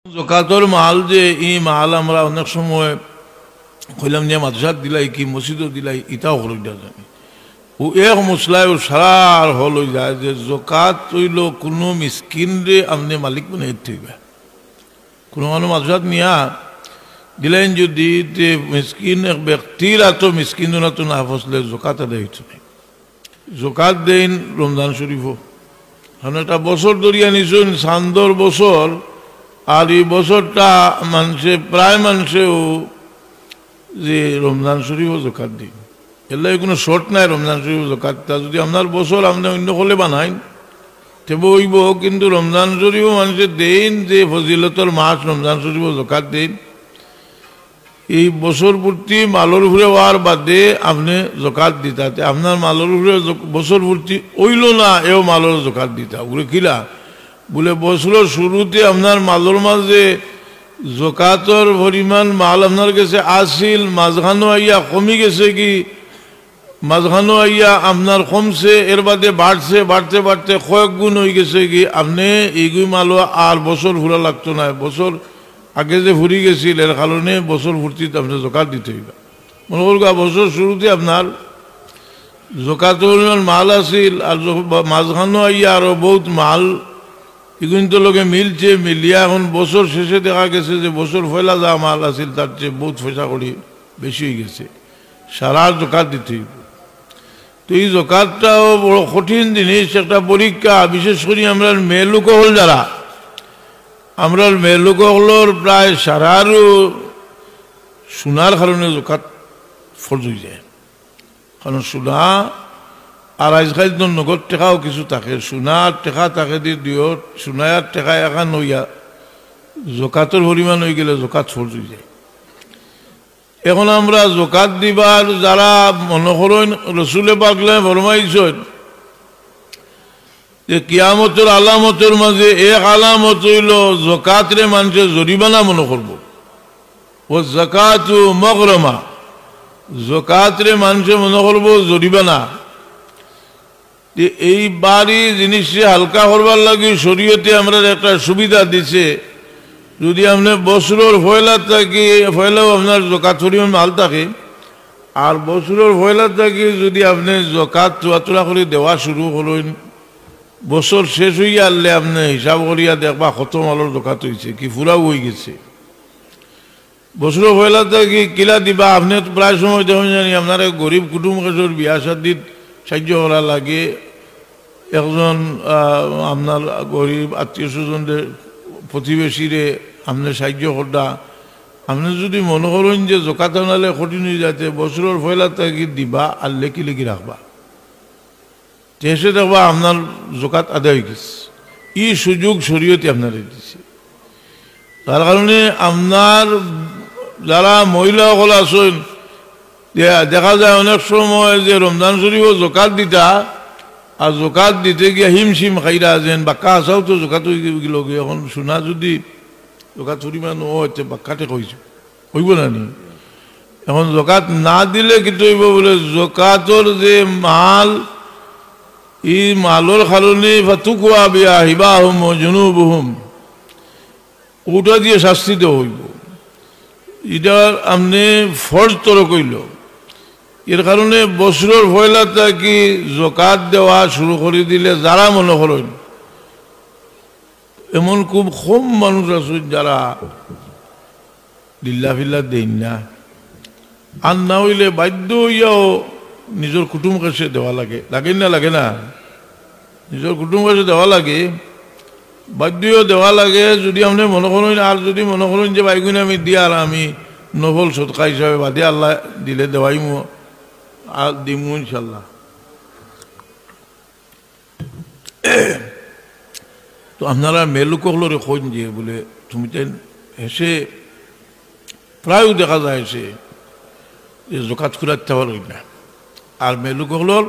জকাতর মাল যে এই মাল আমরা অনেক সময় কইলাম যে মাদ্রাসাত দিলাই কি মসজিদও দিলাই ইটাও হল জানি ও এক মশলায় সারার হল যায় যে জকাত হইল কোনো মিসকিন রে আপনি মালিক মানে থাকবে কোনো মানুষ মাদ্রাসাত নিয়া দিলেন যদি মিসকিন এক ব্যক্তির এত মিসকিন তো না ফসলে জকাত আদায় হইতে নাই জকাত দেন রমজান শরীফও কারণ একটা বছর ধরিয়া নিছুন চান্দর বছর আর এই বছরটা মানুষে প্রায় মানুষেও যে রমজান শরীফও জকাত দিন এলে কোনো শর্ট নাই রমজান শরীফ জকাতটা যদি আপনার বছর আপনি অন্য হলে বানাইন তবে হইব কিন্তু রমজান শরীফও মানুষের দেন যে ফজিলতর মাস রমজান শরীফও জকাত দেন এই বছর পূর্তি মালর উপরে হওয়ার বাদে আপনি জকাত দিতাতে আপনার মালর উপরে বছর পূর্তি ওইল না এও মালর জকাত দিতা ওগুলো কিলা বলে বছরের শুরুতে আপনার মালর মাঝে জকাতর পরিমাণ মাল আপনার কাছে আসিল মাঝখানো আইয়া কমি গেছে কি মাঝখানো আইয়া আপনার কমছে এর বাদে বাড়ছে বাড়তে বাড়তে কয়েক গুণ হয়ে গেছে কি আপনি এইগুই মালো আর বছর ঘুরা লাগতো না বছর আগে যে ফুরি গেছিল এর কারণে বছর ফুর্তিতে আপনার জকাত দিতে হইবা মনে করবা বছর শুরুতে আপনার জকাতর পরিমাণ মাল আসিল আর মাঝখানো আইয়া আরো বহুত মাল এগুলো লোকে মিলছে মিলিয়া এখন বছর শেষে দেখা গেছে যে বছর ফয়লা যা মাল আছিল তার চেয়ে বহুত পয়সা করি বেশি হয়ে গেছে সারা জকাত দিতে হইব তো এই জকাতটাও বড় কঠিন জিনিস একটা পরীক্ষা বিশেষ করে আমরা মেয়ে লোক হল যারা আমরা মেয়ে লোক হলোর প্রায় সারারও সোনার কারণে জকাত ফরজ হয়ে যায় কারণ সোনা আর আজকাল তো নগদ টেকাও কিছু থাকে সোনার টেকা থাকে দিয়ে দিও সোনার টেকা এখান হইয়া জকাতর পরিমাণ হয়ে গেলে জকাত ফরজ হয়ে যায় এখন আমরা জকাত দিবার যারা মনে করেন রসুলে পাকলে ফরমাইছেন যে কিয়ামতের আলামতের মাঝে এক আলামত হইল জকাতরে মানুষে জরিমানা মনে করব ও জাকাতু মগরমা জকাতরে মানুষে মনে করব জরিমানা এই বাড়ি জিনিসে হালকা করবার লাগে শরীয়তে আমরা একটা সুবিধা দিছে যদি আপনি বছরের ফয়লা থাকি ফয়লাও আপনার জকাত পরিমাণ মাল থাকে আর বছরের ফয়লা থাকি যদি আপনি জকাত চুয়াচুরা করে দেওয়া শুরু করেন বছর শেষ হইয়া আনলে আপনি হিসাব করিয়া দেখবা কত মালের জকাত হয়েছে কি ফুরাও হয়ে গেছে বছরের ফয়লা থাকি কিলা দিবা আপনি প্রায় সময় দেখুন জানি আপনার গরিব কুটুম কাজর বিয়া শাদিত সাহায্য করা লাগে একজন আপনার গরিব আত্মীয় স্বজনদের প্রতিবেশীরে আপনি সাহায্য করা আপনি যদি মনে করেন যে জকাত আনালে কঠিন হয়ে যাতে বছরের ফয়লা থাকি দিবা আর লেখি লেখি রাখবা এসে দেখবা আপনার জকাত আদায় হয়ে গেছে এই সুযোগ শরীয়তে আপনারা দিচ্ছে তার কারণে আপনার যারা মহিলাসকল আছেন দেখা যায় অনেক সময় যে রমজান শরীফও জকাত দিতা আর জকাত দিতে গিয়ে হিমশিম খাইরা যেন বাক্কা আসাও তো জকাত গেল এখন শোনা যদি জকাত পরিমাণ হচ্ছে বাক্কাতে কইছে হইব না নি এখন জকাত না দিলে কিন্তু হইব বলে জকাতর যে মাল এই মালর কারণে ফাতুকুয়া বিয়া হিবাহুম জুনুবুহুম ওটা দিয়ে শাস্তি দেওয়া হইব এটা আপনি ফরজ তর কইল এর কারণে বছরের ফয়লা থাকি জকাত দেওয়া শুরু করে দিলে যারা মনে করেন এমন খুব কম মানুষ আছে যারা দিল্লা ফিল্লা দেন না আর না হইলে বাধ্য হইয়াও নিজের কুটুম কাছে দেওয়া লাগে লাগে না লাগে না নিজের কুটুম কাছে দেওয়া লাগে বাধ্যও দেওয়া লাগে যদি আপনি মনে করেন আর যদি মনে করেন যে বাইগুনে আমি দিয়া আর আমি নফল সদকা হিসাবে বাদে আল্লাহ দিলে দেওয়াইমু আর দিমু ইনশাল্লাহ তো আপনারা মেলুকলরে খোঁজ দিয়ে বলে তুমি এসে প্রায় দেখা যায় এসে যে জকাত খুরাতে পারবি না আর মেলুকলর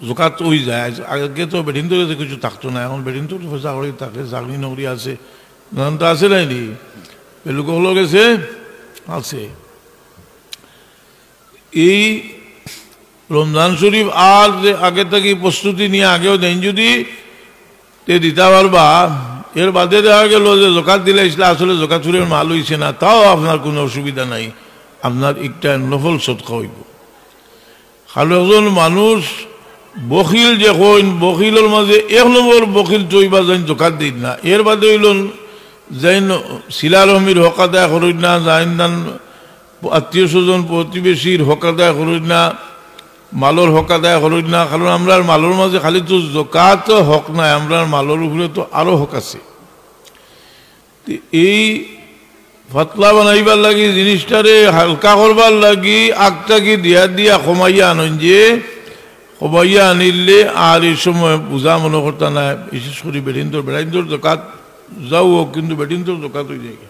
জকাত ওই যায় আগে তো বেডিন তো কিছু থাকতো না এখন বেডিন তো পয়সা করে থাকে চাকরি নকরি আছে নানান তো আছে নাই নি মেলুকলর গেছে আছে এই রমজান শরীফ আর যে আগে থেকে প্রস্তুতি নিয়ে আগেও দেন যদি তে দিতে পারবা এর বাদে দেখা গেল যে জকাত দিলে ইসলে আসলে জকাত চুরের মাল হইছে না, তাও আপনার কোনো অসুবিধা নাই, আপনার একটা নফল সদকা হইব। খালি একজন মানুষ বখিল যে কইন, বখিলের মাঝে এক নম্বর বখিল চইবা যাইন জকাত দিন না, এর বাদে হইল যাইন শিলা রহমির হক আদায় করেন না, যাইন দান আত্মীয় স্বজন প্রতিবেশীর হক আদায় করেন না, মালর হক আদায় করেন না। কারণ আমরা মালর মাঝে খালি তো জকাত হক নাই, আমরা মালর উপরে তো আরো হক আছে। এই ফতলা বানাইবার লাগি, জিনিসটারে হালকা করবার লাগি আগটাকে দিয়া দিয়া কমাইয়া আনেন, যে কমাইয়া আনিলে আর এই সময় পূজা মনে করতে না, বিশেষ করে বেটিন্দর জকাত যাও, কিন্তু বেটিন্দর জকাত হয়ে যায়।